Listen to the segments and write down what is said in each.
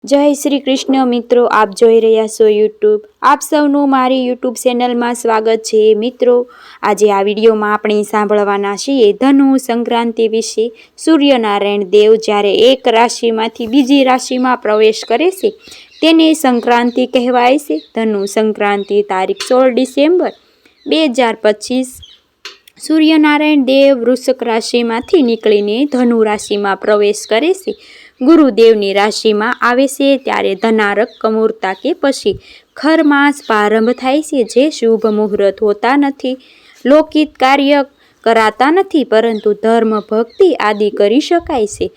જય શ્રી કૃષ્ણ મિત્રો, આપ જોઈ રહ્યા છો યુટ્યુબ. આપ સૌનું મારી યુટ્યુબ ચેનલમાં સ્વાગત છે. મિત્રો, આજે આ વિડીયોમાં આપણે સાંભળવાના છીએ ધનુ સંક્રાંતિ વિશે. સૂર્યનારાયણ દેવ જ્યારે એક રાશિમાંથી બીજી રાશિમાં પ્રવેશ કરે છે તેને સંક્રાંતિ કહેવાય છે. ધનુ સંક્રાંતિ તારીખ 16 ડિસેમ્બર 2025 સૂર્યનારાયણ દેવ વૃશ્ચિક રાશિમાંથી નીકળીને ધનુ રાશિમાં પ્રવેશ કરે છે. ગુરુદેવની રાશિમાં આવે છે ત્યારે ધનારક કમૂરતા કે પછી ખર માસ પ્રારંભ થાય છે. જે શુભ મુહૂર્ત હોતા નથી, લૌકિક કાર્ય કરાતા નથી, પરંતુ ધર્મ ભક્તિ આદિ કરી શકાય છે,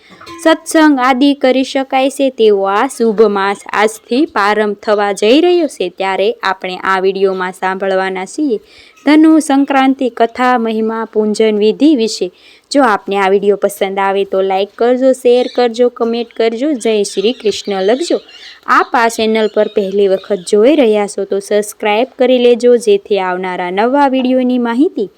સત્સંગ આદિ કરી શકાય છે તેવો આ શુભ માસ આજથી પ્રારંભ થવા જઈ રહ્યો છે. ત્યારે આપણે આ વિડીયોમાં સાંભળવાના છીએ ધનુ સંક્રાંતિ કથા, મહિમા, પૂજન વિધિ વિશે. જો આપને આ વિડીયો પસંદ આવે તો લાઈક કરજો, શેર કરજો, કમેન્ટ કરજો, જય શ્રી કૃષ્ણ લખજો. આપ આ ચેનલ પર પહેલી વખત જોઈ રહ્યા છો તો સબસ્ક્રાઈબ કરી લેજો, જેથી આવનારા નવા વિડીયોની માહિતી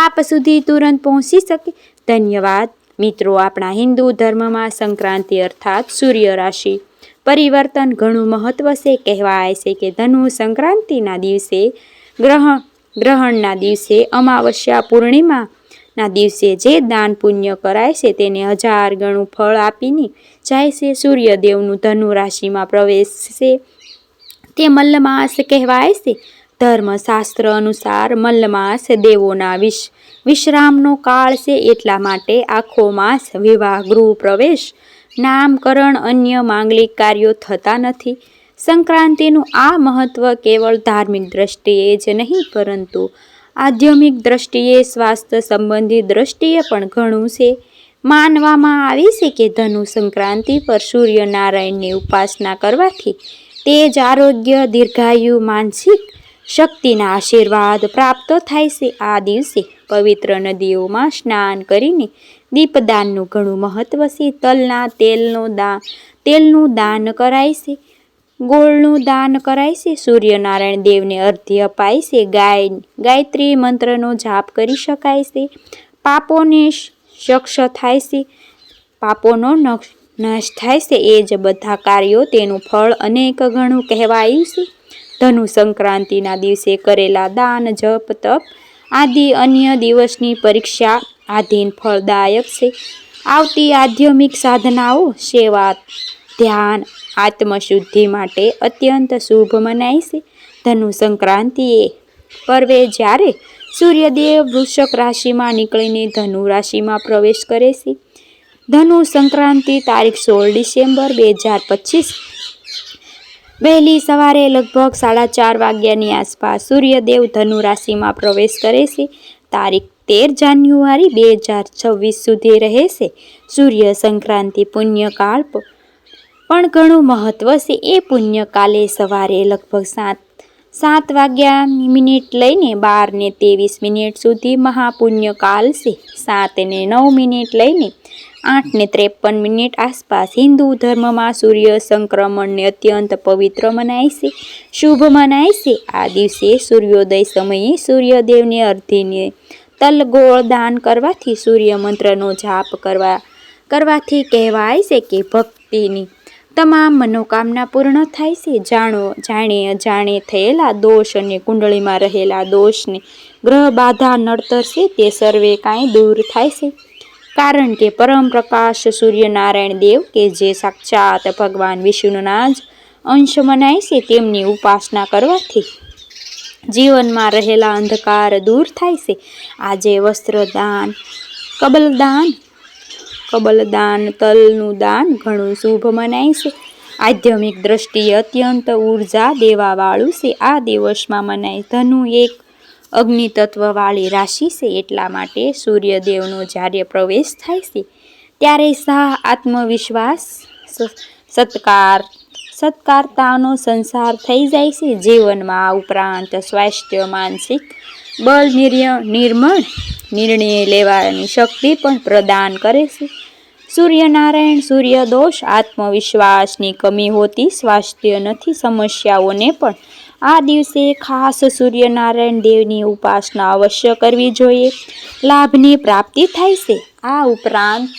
આપ સુધી તુરંત પહોંચી શકે. ધન્યવાદ. મિત્રો, આપણા હિન્દુ ધર્મમાં સંક્રાંતિ અર્થાત સૂર્ય રાશિ પરિવર્તન ઘણું મહત્વ છે. કહેવાય છે કે ધનુ સંક્રાંતિના દિવસે ગ્રહણના દિવસે અમાવસ્યા પૂર્ણિમાના દિવસે જે દાન પુણ્ય કરાય છે તેને 1000 ગણું ફળ આપીને જાય છે. સૂર્યદેવનું ધનુ રાશિમાં પ્રવેશ છે તે મલ્લમાસ કહેવાય છે. ધર્મશાસ્ત્ર અનુસાર મલ્લમાસ દેવોના વિશ્રામનો કાળ છે. એટલા માટે આખો માસ વિવાહ, ગૃહ પ્રવેશ, નામકરણ, અન્ય માંગલિક કાર્યો થતા નથી. સંક્રાંતિનું આ મહત્વ કેવળ ધાર્મિક દ્રષ્ટિએ જ નહીં, પરંતુ આધ્યાત્મિક દ્રષ્ટિએ, સ્વાસ્થ્ય સંબંધી દ્રષ્ટિએ પણ ઘણું છે. માનવામાં આવે છે કે ધનુ સંક્રાંતિ પર સૂર્યનારાયણની ઉપાસના કરવાથી તેજ, આરોગ્ય, દીર્ઘાયુ, માનસિક શક્તિના આશીર્વાદ પ્રાપ્ત થાય છે. આ દિવસે પવિત્ર નદીઓમાં સ્નાન કરીને દીપદાનનું ઘણું મહત્વ છે. તલના તેલનું દાન કરાય છે, ગોળનું દાન કરાય છે, સૂર્યનારાયણ દેવને અર્ધ્ય અપાય છે, ગાયત્રી મંત્રનો જાપ કરી શકાય છે, પાપોનો નાશ થાય છે. એ જ બધા કાર્યો તેનું ફળ અનેક ગણું કહેવાયું છે. ધનુ સંક્રાંતિના દિવસે કરેલા દાન, જપ, તપ આદિ અન્ય દિવસની પરીક્ષા આધીન ફળદાયક છે. આવતી આધ્યાત્મિક સાધનાઓ, સેવા, ધ્યાન, આત્મશુદ્ધિ માટે અત્યંત શુભ મનાય છે. ધનુ સંક્રાંતિ એ પર્વે જ્યારે સૂર્યદેવ વૃશ્ચિક રાશિમાં નીકળીને ધનુ રાશિમાં પ્રવેશ કરે છે. ધનુ સંક્રાંતિ તારીખ 16 ડિસેમ્બર 2025 વહેલી સવારે લગભગ 4:30 વાગ્યાની આસપાસ સૂર્યદેવ ધનુ રાશિમાં પ્રવેશ કરે છે. તારીખ 13 જાન્યુઆરી 2026 સુધી રહે છે. સૂર્ય સંક્રાંતિ પુણ્યકાળ પણ ઘણું મહત્વ છે. એ પુણ્યકાલે સવારે લગભગ 7:00 લઈને 12:23 સુધી મહાપુણ્યકાલ છે. 7:09 લઈને 8:53 આસપાસ હિન્દુ ધર્મમાં સૂર્ય સંક્રમણને અત્યંત પવિત્ર મનાય છે, શુભ મનાય છે. આ દિવસે સૂર્યોદય સમયે સૂર્યદેવને અર્ધ્ય તલ, ગોળ દાન કરવાથી, સૂર્ય મંત્રનો જાપ કરવાથી કહેવાય છે કે ભક્તિની તમામ મનોકામના પૂર્ણ થાય છે. જાણે અજાણે થયેલા દોષ અને કુંડળીમાં રહેલા દોષને, ગ્રહ બાધા, નડતર છે તે સર્વે કાંઈ દૂર થાય છે. કારણ કે પરમ પ્રકાશ સૂર્યનારાયણ દેવ કે જે સાક્ષાત ભગવાન વિષ્ણુના જ અંશ મનાય છે, તેમની ઉપાસના કરવાથી જીવનમાં રહેલા અંધકાર દૂર થાય છે. આજે વસ્ત્રદાન, કબલદાન, તલનું દાન ઘણું શુભ મનાય છે. આધ્યાત્મિક દ્રષ્ટિએ અત્યંત ઉર્જા દેવાવાળું છે. આ દિવસમાં મનાય. ધનુ એક અગ્નિ તત્વવાળી રાશિ છે. એટલા માટે સૂર્યદેવનો જ્યારે પ્રવેશ થાય છે ત્યારે આત્મવિશ્વાસ, સત્કારતાનો સંસાર થઈ જાય છે. જીવનમાં આ ઉપરાંત સ્વાસ્થ્ય, માનસિક બળ, નિર્મળ નિર્ણય લેવાની શક્તિ પણ પ્રદાન કરે છે. સૂર્યનારાયણ, સૂર્યદોષ, આત્મવિશ્વાસની કમી હોતી સ્વાસ્થ્ય નથી સમસ્યાઓને પણ આ દિવસે ખાસ સૂર્યનારાયણ દેવની ઉપાસના અવશ્ય કરવી જોઈએ. લાભની પ્રાપ્તિ થાય છે. આ ઉપરાંત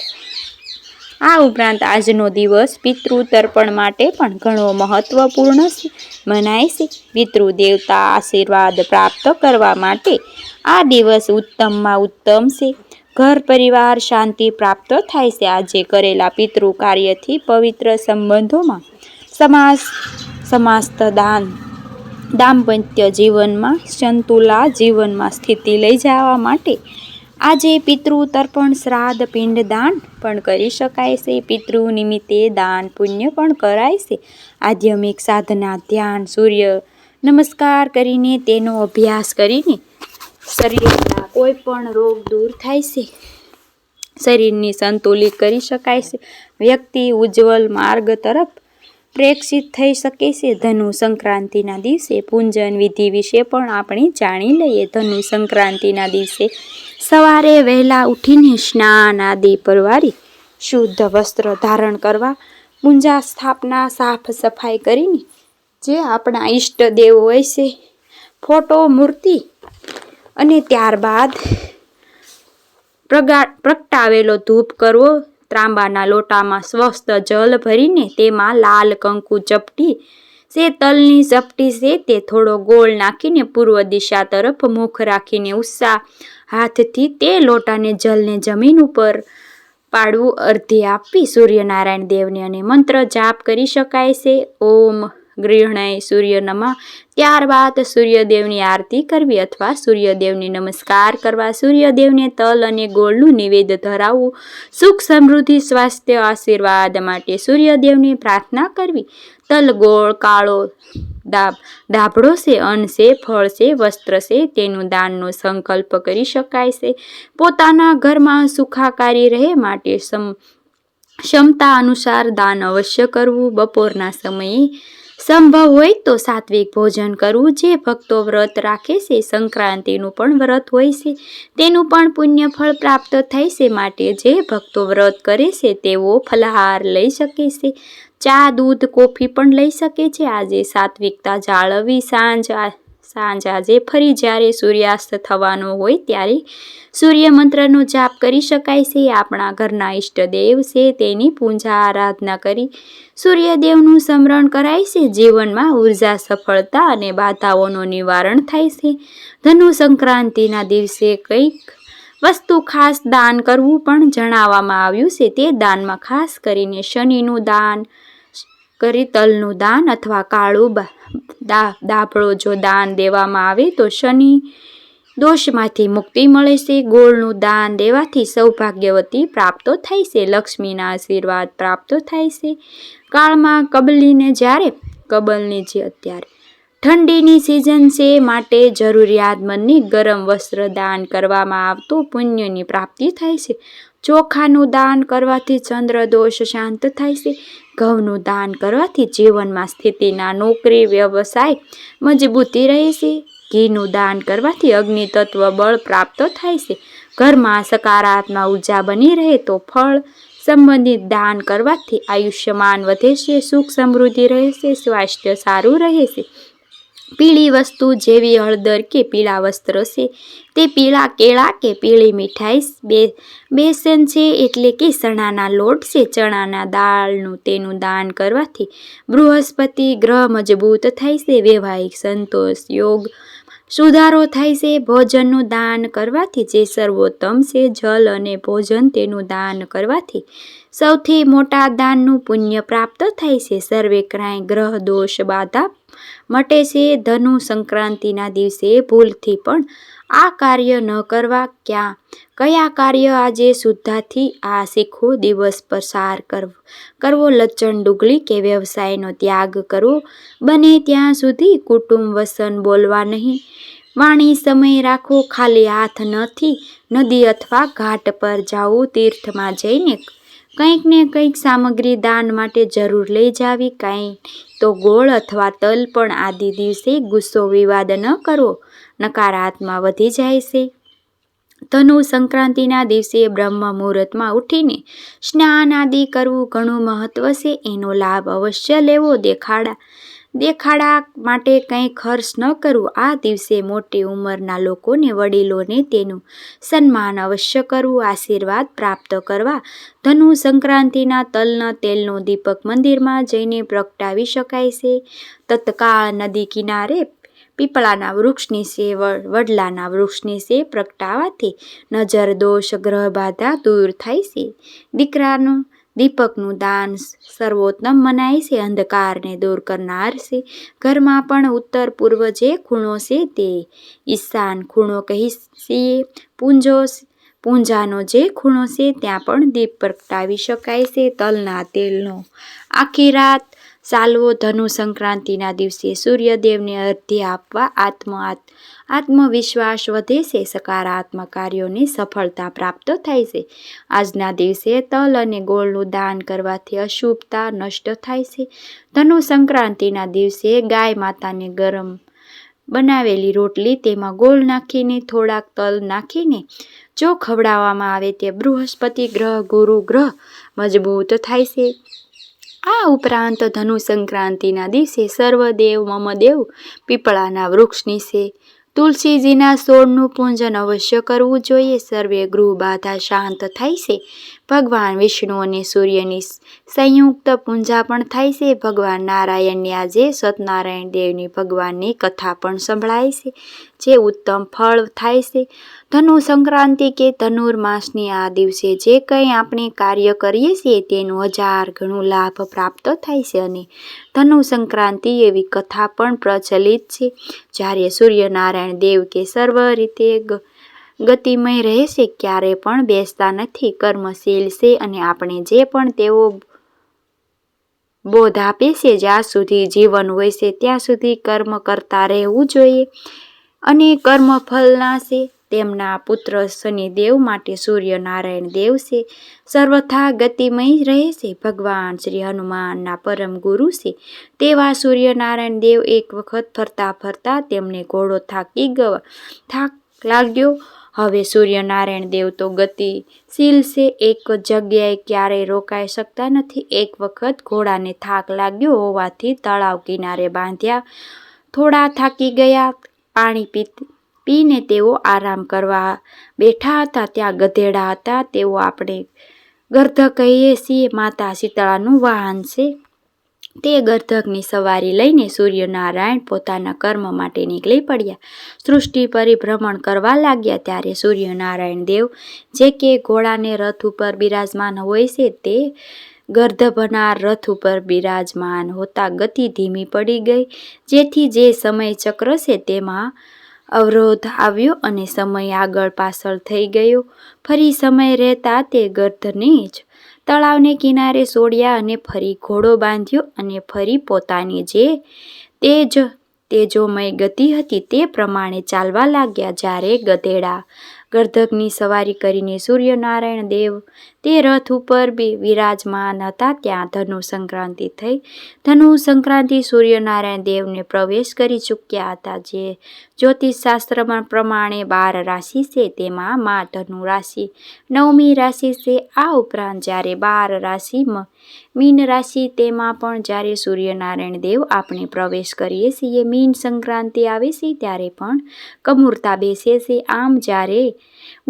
આ ઉપરાંત આજનો દિવસ પિતૃ તર્પણ માટે પણ ઘણો મહત્વપૂર્ણ મનાય છે. પિતૃ દેવતા આશીર્વાદ પ્રાપ્ત કરવા માટે આ દિવસ ઉત્તમમાં ઉત્તમ છે. ઘર પરિવાર શાંતિ પ્રાપ્ત થાય છે. આજે કરેલા પિતૃ કાર્યથી પવિત્ર સંબંધોમાં સમાસ્ત દાંપત્ય જીવનમાં સંતુલા જીવનમાં સ્થિતિ લઈ જવા માટે આજે પિતૃ તર્પણ શ્રાદ્ધ પિંડ દાન પણ કરી શકાય છે. પિતૃ નિમિત્તે દાન પુણ્ય પણ કરાય છે. આધ્યાત્મિક સાધના ધ્યાન સૂર્ય નમસ્કાર કરીને તેનો અભ્યાસ કરીને શરીરના કોઈ પણ રોગ દૂર થાય છે. શરીરની સંતુલિત કરી શકાય છે. વ્યક્તિ ઉજ્જવલ માર્ગ તરફ પ્રેક્ષિત થઈ શકે છે. ધનુ સંક્રાંતિના દિવસે પૂજન વિધિ વિશે પણ આપણે જાણી લઈએ. ધનુ સંક્રાંતિના દિવસે સવારે વહેલા ઉઠીને સ્નાન આદિ પરવારી શુદ્ધ વસ્ત્ર ધારણ કરવા, પૂજા સ્થાપના સાફ સફાઈ કરીને જે આપણા ઈષ્ટ દેવ હોય છે ફોટો મૂર્તિ અને ત્યારબાદ પ્રગટાવેલો ધૂપ કરવો. ત્રાંબાના લોટામાં સ્વસ્થ જલ ભરીને તેમાં લાલ કંકુ ચપટી છે તલની ચપટી છે તે થોડો ગોળ નાખીને પૂર્વ દિશા તરફ મુખ રાખીને ઉત્સાહ હાથથી તે લોટાને જલને જમીન ઉપર પાડવું. અર્ધી આપવી. સૂર્યનારાયણ દેવને અને મંત્ર જાપ કરી શકાય છે. ઓમ ગૃહણાય સૂર્ય નમઃ. ત્યારબાદ સૂર્યદેવની આરતી કરવી અથવા સૂર્યદેવને નમસ્કાર કરવા. સૂર્યદેવને તલ અને ગોળનું નિવેદ્ય ધરાવવું. સુખ સમૃદ્ધિ સ્વાસ્થ્ય આશીર્વાદ માટે સૂર્યદેવને પ્રાર્થના કરવી. તલ ગોળ કાળો દાભડો છે, અન્ન છે, ફળ છે, વસ્ત્ર છે તેનું દાનનો સંકલ્પ કરી શકાય છે. પોતાના ઘરમાં સુખાકારી રહે માટે ક્ષમતા અનુસાર દાન અવશ્ય કરવું. બપોરના સમયે સંભવ હોય તો સાત્વિક ભોજન કરવું. જે ભક્તો વ્રત રાખે છે, સંક્રાંતિનું પણ વ્રત હોય છે, તેનું પણ પુણ્ય ફળ પ્રાપ્ત થાય છે. માટે જે ભક્તો વ્રત કરે છે તેઓ ફલાહાર લઈ શકે છે. ચા દૂધ કોફી પણ લઈ શકે છે. આજે સાત્વિકતા જાળવવી. સાંજ આજે ફરી જ્યારે સૂર્યાસ્ત થવાનો હોય ત્યારે સૂર્ય મંત્રનો જાપ કરી શકાય છે. આપણા ઘરના ઈષ્ટદેવ છે તેની પૂજા આરાધના કરી સૂર્યદેવનું સ્મરણ કરાય છે. જીવનમાં ઉર્જા સફળતા અને બાધાઓનું નિવારણ થાય છે. ધનુ સંક્રાંતિના દિવસે કંઈક વસ્તુ ખાસ દાન કરવું પણ જણાવવામાં આવ્યું છે. તે દાનમાં ખાસ કરીને શનિનું દાન કરી તલનું દાન અથવા કાળું દાભડો જો દાન દેવામાં આવે તો શનિ દોષમાંથી મુક્તિ મળે છે. ગોળનું દાન દેવાથી સૌભાગ્યવતી પ્રાપ્ત થાય છે. લક્ષ્મીના આશીર્વાદ પ્રાપ્ત થાય છે. કાળમાં કબલની જે અત્યારે ઠંડીની સિઝન છે માટે જરૂરિયાતમંદની ગરમ વસ્ત્ર દાન કરવામાં આવતું પુણ્યની પ્રાપ્તિ થાય છે. ચોખાનું દાન કરવાથી ચંદ્ર દોષ શાંત થાય છે. ઘઉંનું દાન કરવાથી જીવનમાં સ્થિતિના નોકરી વ્યવસાય મજબૂતી રહે છે. ઘીનું દાન કરવાથી અગ્નિ તત્વ બળ પ્રાપ્ત થાય છે. ઘરમાં સકારાત્મક ઉર્જા બની રહે તો ફળ સંબંધિત દાન કરવાથી આયુષ્યમાન વધે છે. સુખ સમૃદ્ધિ રહે છે. સ્વાસ્થ્ય સારું રહે છે. પીળી વસ્તુ જેવી હળદર કે પીળા વસ્ત્ર છે તે પીળા કેળા કે પીળી મીઠાઈ બેસન છે એટલે કે ચણાના લોટ છે ચણાના દાળનું તેનું દાન કરવાથી બૃહસ્પતિ ગ્રહ મજબૂત થાય છે. વૈવાહિક સંતોષ યોગ સુધારો થાય છે. ભોજનનું દાન કરવાથી જે સર્વોત્તમ છે જલ અને ભોજન તેનું દાન કરવાથી સૌથી મોટા દાનનું પુણ્ય પ્રાપ્ત થાય છે. સર્વે ક્રાંય ગ્રહ દોષ બાધા મટે છે. ધનુ સંક્રાંતિના દિવસે ભૂલથી પણ આ કાર્ય ન કરવા. કયા કાર્ય આજે શુદ્ધાથી આ શીખવો. દિવસ પસાર કરવો. લચણ ડુગલી કે વ્યવસાયનો ત્યાગ કરવો. બને ત્યાં સુધી કુટુંબ વસન બોલવા નહીં. વાણી સમય રાખવો. ખાલી હાથ નદી અથવા ઘાટ પર જવું. તીર્થમાં જઈને કંઈક ને કંઈક સામગ્રી દાન માટે જરૂર લઈ જાવી. કાંઈ તો ગોળ અથવા તલ પણ. આદિ દિવસે ગુસ્સો વિવાદ ન કરવો. નકારાત્મક વધી જાય છે. ધનુ સંક્રાંતિના દિવસે બ્રહ્મ મુહૂર્તમાં ઉઠીને સ્નાન આદિ કરવું ઘણું મહત્વ છે. એનો લાભ અવશ્ય લેવો. દેખાડા માટે કંઈ ખર્ચ ન કરવું. આ દિવસે મોટી ઉંમરના લોકોને, વડીલોને તેનું સન્માન અવશ્ય કરવું. આશીર્વાદ પ્રાપ્ત કરવા ધનુ સંક્રાંતિના તલના તેલનો દીપક મંદિરમાં જઈને પ્રગટાવી શકાય છે. તત્કાળ નદી કિનારે પીપળાના વૃક્ષ નીચે, વડલાના વૃક્ષ નીચે પ્રગટાવાથી નજર દોષ, ગ્રહ બાધા દૂર થાય છે. દીકરાનું દીપકનું દાન સર્વોત્તમ મનાય છે. અંધકારને દૂર કરનાર છે. ઘરમાં પણ ઉત્તર પૂર્વ જે ખૂણો છે તે ઈશાન ખૂણો કહીએ છીએ. પૂંજાનો જે ખૂણો છે ત્યાં પણ દીપ પ્રગટાવી શકાય છે. તલના તેલનો આખી રાત ચાલવો. ધનુ સંક્રાંતિના દિવસે સૂર્યદેવને અર્ધ્ય આપવા આત્મવિશ્વાસ વધે છે. સકારાત્મક કાર્યોની સફળતા પ્રાપ્ત થાય છે. આજના દિવસે તલ અને ગોળનું દાન કરવાથી અશુભતા નષ્ટ થાય છે. ધનુ સંક્રાંતિના દિવસે ગાય માતાને ગરમ બનાવેલી રોટલી, તેમાં ગોળ નાખીને થોડાક તલ નાખીને જો ખવડાવવામાં આવે તે બૃહસ્પતિ ગ્રહ, ગુરુ ગ્રહ મજબૂત થાય છે. આ ઉપરાંત ધનુ સંક્રાંતિના દિવસે સર્વદેવ મમદેવ પીપળાના વૃક્ષ નીચે તુલસીજીના છોડનું પૂજન અવશ્ય કરવું જોઈએ. સર્વે ગૃહ બાધા શાંત થાય છે. ભગવાન વિષ્ણુ અને સૂર્યની સંયુક્ત પૂજા પણ થાય છે. ભગવાન નારાયણની આજે સત્યનારાયણ દેવની ભગવાનની કથા પણ સંભળાય છે, જે ઉત્તમ ફળ થાય છે. ધનુ સંક્રાંતિ કે ધનુર્માસની આ દિવસે જે કંઈ આપણે કાર્ય કરીએ છીએ તેનું 1000 ગણું લાભ પ્રાપ્ત થાય છે. અને ધનુ સંક્રાંતિ એવી કથા પણ પ્રચલિત છે જ્યારે સૂર્યનારાયણ દેવ કે સર્વ રીતે ગતિમય રહે છે, ક્યારે પણ બેસતા નથી, કર્મશીલ છે અને આપણે જે પણ તેઓ બોધ આપે છે જ્યાં સુધી જીવન હોય છે ત્યાં સુધી કર્મ કરતા રહેવું જોઈએ અને કર્મફળના છે. તેમના પુત્ર શનિદેવ માટે સૂર્યનારાયણ દેવ છે સર્વથા ગતિમય રહે છે. ભગવાન શ્રી હનુમાનના પરમ ગુરુ છે. તેવા સૂર્યનારાયણ દેવ એક વખત ફરતા ફરતા તેમને ઘોડો થાક લાગ્યો. હવે સૂર્યનારાયણ દેવ તો ગતિશીલ છે, એક જગ્યાએ ક્યારેય રોકાઈ શકતા નથી. એક વખત ઘોડાને થાક લાગ્યો હોવાથી તળાવ કિનારે બાંધ્યા. થોડા થાકી ગયા, પાણી પીને તેઓ આરામ કરવા બેઠા હતા. ત્યાં ગધેડા હતા. તેઓ આપણે ગર્ધક કહીએ છીએ, માતા શીતળાનું વાહન છે. તે ગર્ધકની સવારી લઈને સૂર્યનારાયણ પોતાના કર્મ માટે નીકળી પડ્યા. સૃષ્ટિ પરિભ્રમણ કરવા લાગ્યા. ત્યારે સૂર્યનારાયણ દેવ જે કે ઘોડાને રથ ઉપર બિરાજમાન હોય છે, તે ગર્ધભનાર રથ ઉપર બિરાજમાન હોતા ગતિ ધીમી પડી ગઈ, જેથી જે સમય ચક્ર છે તેમાં અવરોધ આવ્યો અને સમય આગળ પાછળ થઈ ગયો. ફરી સમય રહેતા તે ગર્ધને જ તળાવને કિનારે છોડ્યા અને ફરી ઘોડો બાંધ્યો અને ફરી પોતાની જે તેજોમય ગતિ હતી તે પ્રમાણે ચાલવા લાગ્યા. જ્યારે ગધેડા ગર્ધકની સવારી કરીને સૂર્યનારાયણ દેવ તે રથ ઉપર વિરાજમાન હતા ત્યાં ધનુ સંક્રાંતિ થઈ. ધનુ સંક્રાંતિ સૂર્યનારાયણ દેવને પ્રવેશ કરી ચૂક્યા હતા. જે જ્યોતિષશાસ્ત્ર પ્રમાણે 12 રાશિ છે તેમાં મા ધનુ રાશિ 9મી રાશિ છે. આ ઉપરાંત જ્યારે 12 રાશિ મીન રાશિ, તેમાં પણ જ્યારે સૂર્યનારાયણ દેવ આપણે પ્રવેશ કરીએ છીએ, મીન સંક્રાંતિ આવે છે ત્યારે પણ કમૂરતા બેસે છે. આમ જ્યારે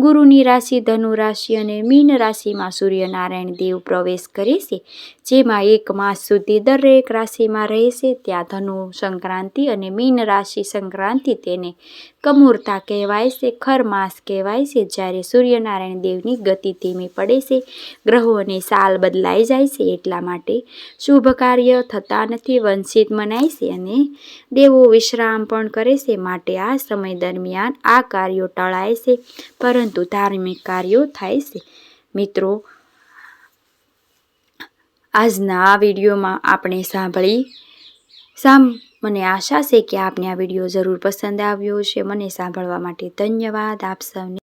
ગુરુની રાશિ ધનુ રાશિ અને મીન રાશિમાં સૂર્યનારાયણ દેવ પ્રવેશ કરે છે, જેમાં 1 માસ સુધી દરેક રાશિમાં રહે છે, ત્યાં ધનુ સંક્રાંતિ અને મીન રાશિ સંક્રાંતિ તેને કમૂરતા કહેવાય છે, ખર માસ કહેવાય છે. જ્યારે સૂર્યનારાયણ દેવની ગતિ ધીમી પડે છે, ગ્રહોની સાલ બદલાઈ જાય છે, એટલા માટે શુભ કાર્ય થતા નથી, વંચિત મનાય છે અને દેવો વિશ્રામ પણ કરે છે. માટે આ સમય દરમિયાન આ કાર્યો ટળાય છે, પરંતુ ધાર્મિક કાર્યો થાય છે. મિત્રો, આજના આ વિડીયોમાં આપણે મને આશા છે કે આપને આ વિડીયો જરૂર પસંદ આવ્યો હશે. મને સાંભળવા માટે ધન્યવાદ. આપ સૌને